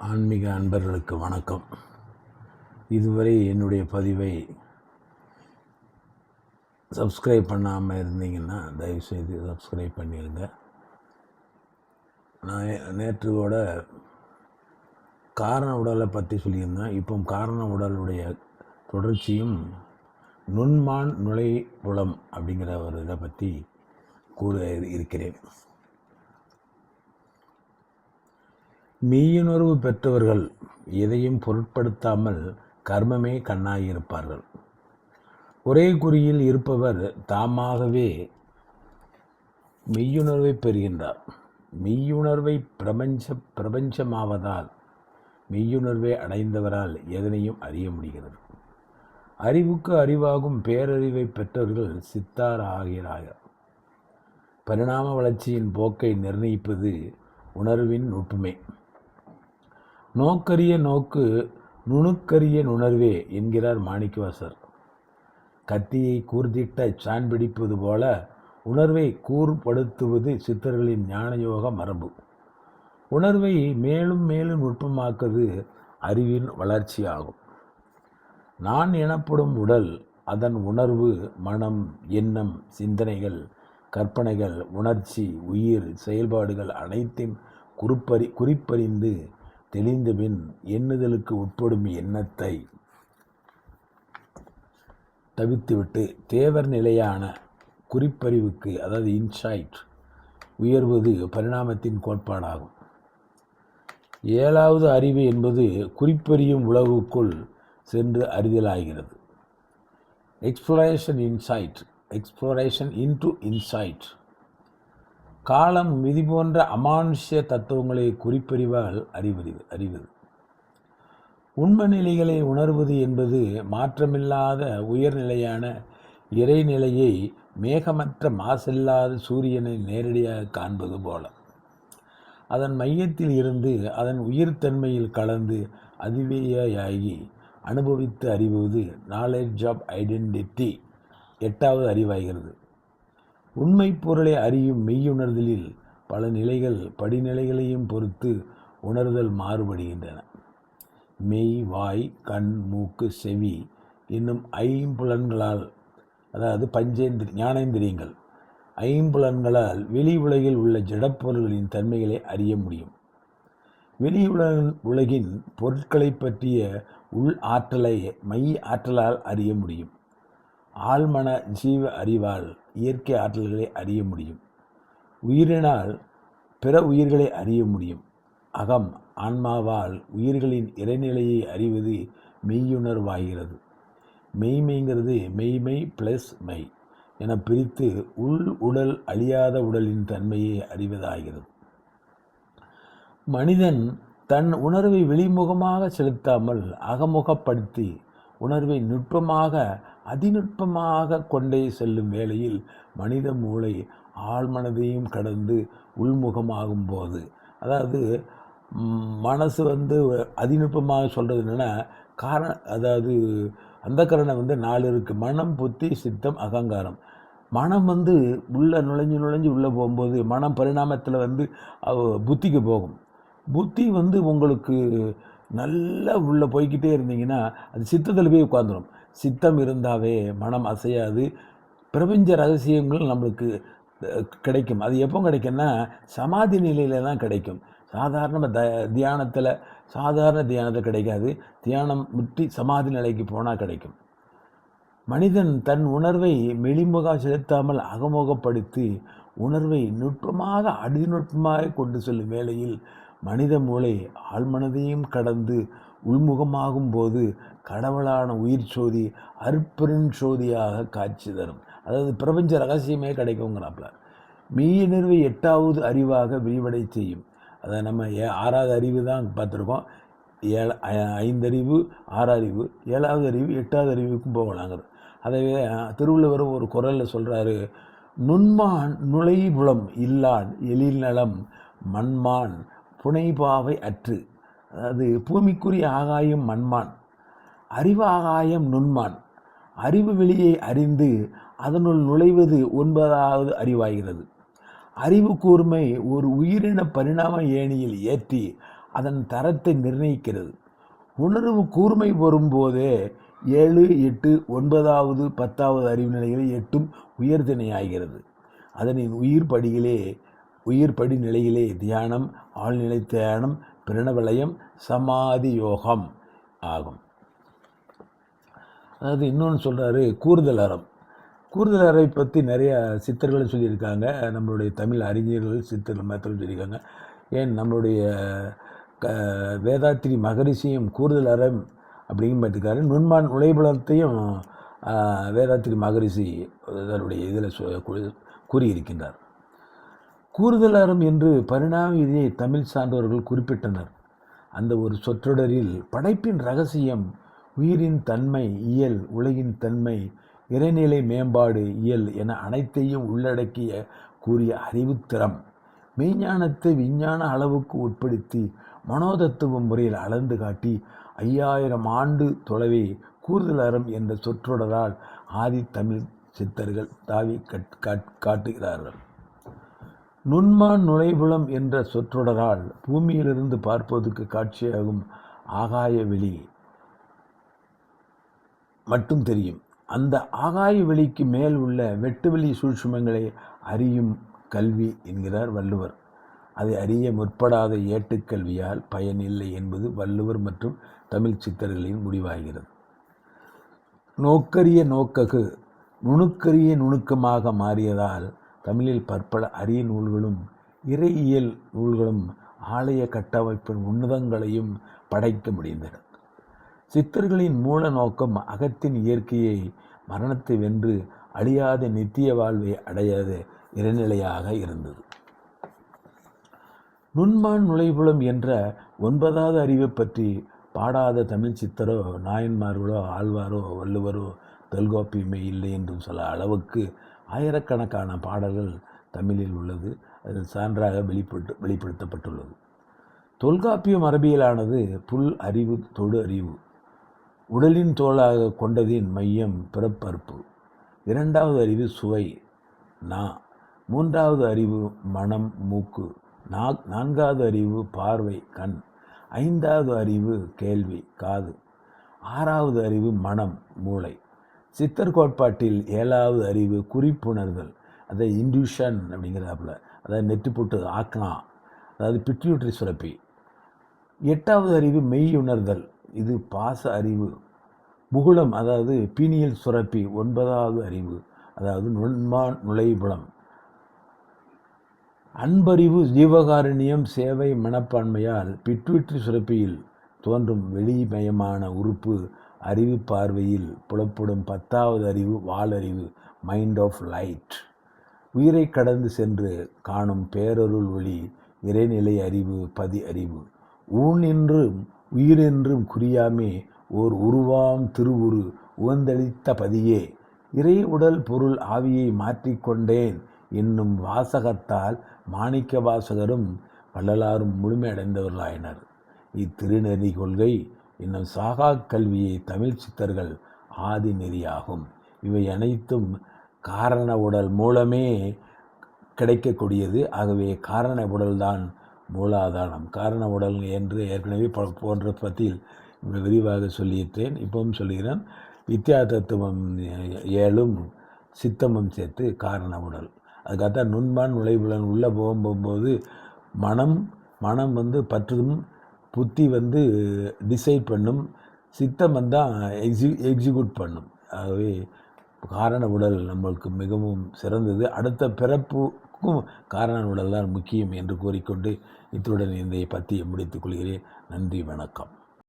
ஆன்மீக அன்பர்களுக்கு வணக்கம். இதுவரை என்னுடைய பதிவை சப்ஸ்கிரைப் பண்ணாமல் இருந்தீங்கன்னா தயவுசெய்து சப்ஸ்கிரைப் பண்ணிடுங்க. நான் நேற்று கூட காரண உடலை பற்றி சொல்லியிருந்தேன். இப்போ காரண உடலுடைய தொடர்ச்சியும் நுண்மான் நுழைப்புலம் அப்படிங்கிற ஒரு இதை பற்றி கூற இருக்கிறேன். மெய்யுணர்வு பெற்றவர்கள் எதையும் பொருட்படுத்தாமல் கர்மமே கண்ணாயிருப்பார்கள். ஒரே குறியில் இருப்பவர் தாமாகவே மெய்யுணர்வை பெறுகின்றார். மெய்யுணர்வை பிரபஞ்சமாவதால் மெய்யுணர்வை அடைந்தவரால் எதனையும் அறிய முடிகிறது. அறிவுக்கு அறிவாகும் பேரறிவை பெற்றவர்கள் சித்தார் ஆகிறார்கள். பரிணாம வளர்ச்சியின் போக்கை நிர்ணயிப்பது உணர்வின் நுட்பமே. நோக்கரிய நோக்கு நுணுக்கரிய நுணர்வே என்கிறார் மாணிக்கவாசர். கத்தியை கூர்திட்ட சான் பிடிப்பது போல உணர்வை கூர்படுத்துவது சித்தர்களின் ஞானயோக மரபு. உணர்வை மேலும் மேலும் நுட்பமாக்குவது அறிவின் வளர்ச்சியாகும். நான் எனப்படும் உடல், அதன் உணர்வு, மனம், எண்ணம், சிந்தனைகள், கற்பனைகள், உணர்ச்சி, உயிர் செயல்பாடுகள் அனைத்தின் குறிப்பறிந்து தெளிந்தபின் எண்ணுதலுக்கு உட்படும் எண்ணத்தை தவிர்த்துவிட்டு தேவர் நிலையான குறிப்பறிவுக்கு, அதாவது இன்சைட், உயர்வது பரிணாமத்தின் கோட்பாடாகும். ஏழாவது அறிவு என்பது குறிப்பறியும் உலகுக்குள் சென்று அறிதலாகிறது. Exploration into inside. காலம், விதி போன்ற அமானுஷ்ய தத்துவங்களை குறிப்பறிவால் அறிவது. உண்மை நிலைகளை உணர்வது என்பது மாற்றமில்லாத உயர்நிலையான இறைநிலையை மேகமற்ற மாசில்லாத சூரியனை நேரடியாக காண்பது போல அதன் மையத்தில் இருந்து அதன் உயிர்த்தன்மையில் கலந்து அதுவேயாகி அனுபவித்து அறிவது நாலேஜ் ஆஃப் ஐடென்டிட்டி எட்டாவது அறிவாகிறது. உண்மை பொருளை அறியும் மெய்யுணர்தலில் பல நிலைகள், படிநிலைகளையும் பொறுத்து உணர்தல் மாறுபடுகின்றன. மெய், வாய், கண், மூக்கு, செவி என்னும் ஐம்புலன்களால், அதாவது ஞானேந்திரியங்கள், ஐம்புலன்களால் வெளி உலகில் உள்ள ஜடப்பொருள்களின் தன்மைகளை அறிய முடியும். வெளி உலகின் பொருட்களை பற்றிய உள் ஆற்றலை மெய் ஆற்றலால் அறிய முடியும். ஆழ்மன ஜீவ அறிவால் இயற்கை ஆற்றல்களை அறிய முடியும். உயிரினால் பிற உயிர்களை அறிய முடியும். அகம், ஆன்மாவால் உயிர்களின் இறைநிலையை அறிவது மெய்யுணர்வாகிறது. மெய்மைங்கிறது மெய்மை பிளஸ் மெய் என பிரித்து உள் உடல் அழியாத உடலின் தன்மையை அறிவதாகிறது. மனிதன் தன் உணர்வை வெளிமுகமாக செலுத்தாமல் அகமுகப்படுத்தி உணர்வை நுட்பமாக அதிநுட்பமாக கொண்டே செல்லும் வேளையில் மனித மூளை ஆழ்மனதையும் கடந்து உள்முகமாகும் போது, அதாவது மனசு அதிநுட்பமாக சொல்கிறது என்னென்னா அதாவது அந்த கரணை 4 இருக்குது. மனம், புத்தி, சித்தம், அகங்காரம். மனம் உள்ளே நுழைஞ்சு உள்ளே போகும்போது மனம் பரிணாமத்தில் புத்திக்கு போகும். புத்தி உங்களுக்கு நல்லா உள்ளே போய்கிட்டே இருந்தீங்கன்னா அது சித்தத்தில் போய் உட்காந்துடும். சித்தம் இருந்தாவே மனம் அசையாது. பிரபஞ்ச ரகசியங்கள் நம்மளுக்கு கிடைக்கும். அது எப்போ கிடைக்கும்னா சமாதி நிலையில் தான் கிடைக்கும். சாதாரண தியானத்தில் கிடைக்காது. தியானம் முற்றி சமாதி நிலைக்கு போனால் கிடைக்கும். மனிதன் தன் உணர்வை வெளிமுக செலுத்தாமல் அகமுகப்படுத்தி உணர்வை நுட்பமாக அதிநுட்பமாக கொண்டு செல்லும் வேளையில் மனித மூளை ஆழ்மனதையும் கடந்து உள்முகமாகும் போது கடவுளான உயிர் சோதி அற்பெருஞ்சோதியாக காட்சி தரும். அதாவது பிரபஞ்ச ரகசியமே கிடைக்குங்கிறாப்புல. மெய்யுணர்வை 8வது அறிவாக விரிவடை செய்யும். அதை நம்ம 6வது அறிவு தான் பார்த்துருக்கோம். 5 அறிவு, 6 அறிவு, 7வது அறிவு, 8வது அறிவுக்கும் போகலாங்கிறது. அதவே திருவள்ளுவர் ஒரு குரலில் சொல்கிறாரு, நுண்மான் நுழைபுலம் இல்லான் எழில் நலம் மண்மான் புனைபாவை அற்று. அதாவது பூமிக்குரிய ஆகாயம் மண்மான், அறிவு ஆகாயம் நுண்மான். அறிவு வெளியை அறிந்து அதனுள் நுழைவது 9வது அறிவாகிறது. அறிவு கூர்மை ஒரு உயிரின பரிணாம ஏணியில் ஏற்றி அதன் தரத்தை நிர்ணயிக்கிறது. உணர்வு கூர்மை வரும்போதே 7, 8, 9வது 10வது அறிவு நிலைகளை எட்டும் உயர்திணையாகிறது. அதனின் உயிர் படி நிலையிலே தியானம், ஆழ்நிலை தியானம், பிரணவலயம், சமாதி யோகம் ஆகும். அதாவது இன்னொன்று சொல்கிறாரு, கூறுதல் அறம். கூறுதல் அறை பற்றி நிறைய சித்தர்களும் சொல்லியிருக்காங்க, நம்மளுடைய தமிழ் அறிஞர்கள் சித்தர்கள் மாத்திரம் சொல்லியிருக்காங்க. ஏன் நம்மளுடைய வேதாத்திரி மகரிஷியும் கூறுதல் அறம் அப்படிங்கும் பார்த்துக்காரு. நுண்மான் நுழைபுலத்தையும் வேதாத்திரி மகரிஷி அதனுடைய இதில் கூறியிருக்கின்றார். கூறுதல் அறம் என்று பரிணாம விதியை தமிழ் சான்றோர்கள் குறிப்பிட்டனர். அந்த ஒரு சொற்றொடரில் படைப்பின் ரகசியம், உயிரின் தன்மை இயல், உலகின் தன்மை, இறைநிலை மேம்பாடு இயல் என அனைத்தையும் உள்ளடக்கிய கூறிய அறிவுத்திறம் மெய்ஞானத்தை விஞ்ஞான அளவுக்கு உட்படுத்தி மனோதத்துவ முறையில் அளந்து காட்டி 5000 ஆண்டு தொலைவை கூறுதல் அறம் என்ற சொற்றொடரால் ஆதி தமிழ் சித்தர்கள் தாவி காட்டுகிறார்கள். நுண்மான் நுழைபுலம் என்ற சொற்றொடரால் பூமியிலிருந்து பார்ப்பதற்கு காட்சியாகும் ஆகாய வெளி மட்டும் தெரியும். அந்த ஆகாய வெளிக்கு மேல் உள்ள வெட்டுவெளி சூட்சுமங்களை அறியும் கல்வி என்கிறார் வள்ளுவர். அதை அறிய முற்படாத ஏட்டுக்கல்வியால் பயனில்லை என்பது வள்ளுவர் மற்றும் தமிழ் சித்தர்களின் முடிவாகிறது. நோக்கரிய நோக்ககு நுணுக்கரிய நுணுக்கமாக மாறியதால் தமிழில் பற்பல அரிய நூல்களும் இறையியல் நூல்களும் ஆலய கட்டமைப்பின் உன்னதங்களையும் படைக்க முடிந்தன. சித்தர்களின் மூல நோக்கம் அகத்தின் இயற்கையை, மரணத்தை வென்று அழியாத நித்திய வாழ்வை அடையாத இறைநிலையாக இருந்தது. நுண்மான் நுழைபுலம் என்ற 9வது அறிவை பற்றி பாடாத தமிழ் சித்தரோ, நாயன்மார்களோ, ஆழ்வாரோ, வள்ளுவரோ, தொல்காப்பியமே இல்லை என்றும் சொல்ல அளவுக்கு ஆயிரக்கணக்கான பாடல்கள் தமிழில் உள்ளது. அதில் சான்றாக வெளிப்படுத்தப்பட்டுள்ளது. தொல்காப்பியம் மரபியலானது புல் அறிவு, தொடு அறிவு, உடலின் தோளாக கொண்டதின் மையம் பிறப்பறுப்பு, 2வது அறிவு சுவை நா, 3வது அறிவு மனம் மூக்கு, 4வது அறிவு பார்வை கண், 5வது அறிவு கேள்வி காது, 6வது அறிவு மனம் மூளை. சித்தர் கோட்பாட்டில் 7வது அறிவு குறிப்புணர்தல், அதை இன்ட்யூஷன் அப்படிங்கிறாப்புல, அதாவது நெற்றிப்புட்டு ஆக்னா, அதாவது பிட்யூட்டரி சுரப்பி. 8வது அறிவு மெய்யுணர்தல், இது பாச அறிவு. முகுளம், அதாவது பீனியல் சுரப்பி 9வது அறிவு, அதாவது நுண்மான் நுழைபுலம். அன்பறிவு ஜீவகாருண்யம் சேவை மனப்பான்மையால் பிட்யூட்டரி சுரப்பியில் தோன்றும் வெளிமயமான உறுப்பு அறிவு பார்வையில் புலப்படும் 10வது அறிவு வாலறிவு, மைண்ட் ஆஃப் லைட். உயிரை கடந்து சென்று காணும் பேரருள் ஒளி இறைநிலை அறிவு, பதி அறிவு. ஊன் என்றும் உயிரென்றும் குறியாமே ஓர் உருவாம் திருவுரு உகந்தளித்த பதியே, இறை உடல் பொருள் ஆவியை மாற்றிக்கொண்டேன் என்னும் வாசகத்தால் மாணிக்க வாசகரும் வள்ளலாரும் முழுமையடைந்தவர்களாயினர். இத்திருநெறி கொள்கை என்னும் சாகா கல்வியை தமிழ் சித்தர்கள் ஆதி நெறியாகும். இவை அனைத்தும் காரண உடல் மூலமே கிடைக்கக்கூடியது. ஆகவே காரண உடல்தான் மூலாதாரம். காரண உடல் என்று ஏற்கனவே போன்ற பற்றியில் விரிவாக சொல்லியிருந்தேன், இப்பவும் சொல்கிறேன். வித்யா தத்துவம் 7ம் சித்தமும் சேர்த்து காரண உடல். அதுக்காகத்தான் நுண்மான் நுழைபுலன் உள்ளே போகும்போது மனம் பற்றும், புத்தி டிசைட் பண்ணும், சித்தம் எக்ஸிக்யூட் பண்ணும். ஆகவே காரண உடல் நம்மளுக்கு மிகவும் சிறந்தது. அடுத்த பிறப்புக்கும் காரண உடல் தான் முக்கியம் என்று கூறிக்கொண்டு இத்துடன் இந்த பத்தியை முடித்துக் கொள்கிறேன். நன்றி, வணக்கம்.